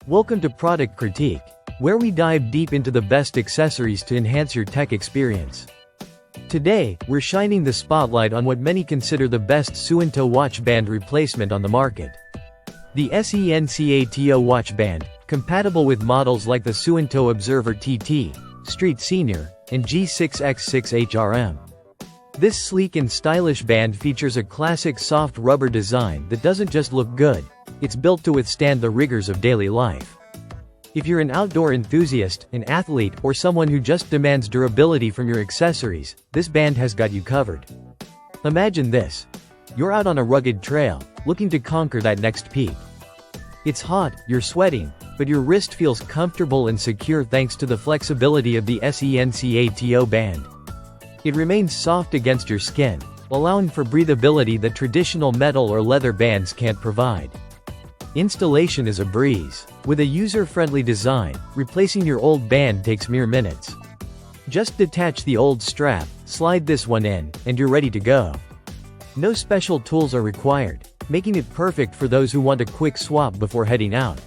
Welcome to Product Critique, where we dive deep into the best accessories to enhance your tech experience. Today, we're shining the spotlight on what many consider the best Suunto watch band replacement on the market. The SENCATO watch band, compatible with models like the Suunto Observer TT, Street Senior, and G6X6HRM. This sleek and stylish band features a classic soft rubber design that doesn't just look good, it's built to withstand the rigors of daily life. If you're an outdoor enthusiast, an athlete, or someone who just demands durability from your accessories, this band has got you covered. Imagine this. You're out on a rugged trail, looking to conquer that next peak. It's hot, you're sweating, but your wrist feels comfortable and secure thanks to the flexibility of the SENCATO band. It remains soft against your skin, allowing for breathability that traditional metal or leather bands can't provide. Installation is a breeze. With a user-friendly design, replacing your old band takes mere minutes. Just detach the old strap, slide this one in, and you're ready to go. No special tools are required, making it perfect for those who want a quick swap before heading out.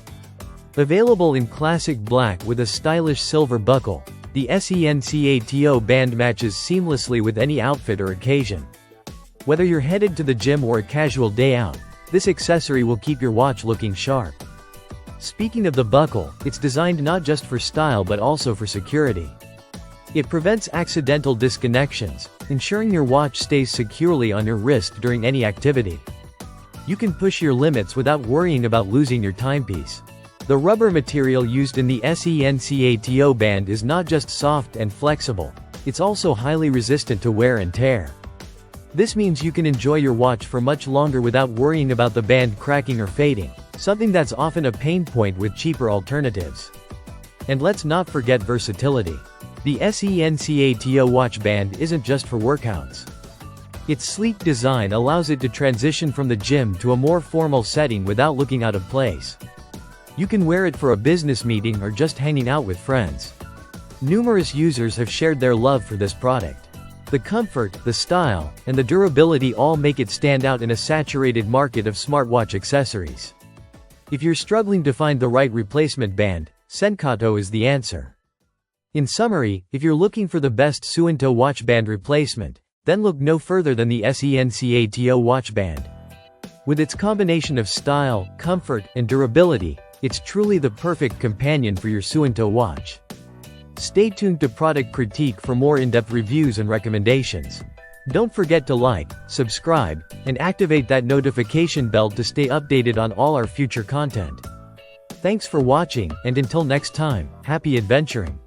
Available in classic black with a stylish silver buckle, the SENCATO band matches seamlessly with any outfit or occasion. Whether you're headed to the gym or a casual day out, this accessory will keep your watch looking sharp. Speaking of the buckle, it's designed not just for style but also for security. It prevents accidental disconnections, ensuring your watch stays securely on your wrist during any activity. You can push your limits without worrying about losing your timepiece. The rubber material used in the SENCATO band is not just soft and flexible, it's also highly resistant to wear and tear. This means you can enjoy your watch for much longer without worrying about the band cracking or fading, something that's often a pain point with cheaper alternatives. And let's not forget versatility. The SENCATO watch band isn't just for workouts. Its sleek design allows it to transition from the gym to a more formal setting without looking out of place. You can wear it for a business meeting or just hanging out with friends. Numerous users have shared their love for this product. The comfort, the style, and the durability all make it stand out in a saturated market of smartwatch accessories. If you're struggling to find the right replacement band, SENCATO is the answer. In summary, if you're looking for the best Suunto watch band replacement, then look no further than the SENCATO watch band. With its combination of style, comfort, and durability, it's truly the perfect companion for your Suunto watch. Stay tuned to Product Critique for more in-depth reviews and recommendations. Don't forget to like, subscribe, and activate that notification bell to stay updated on all our future content. Thanks for watching, and until next time, happy adventuring!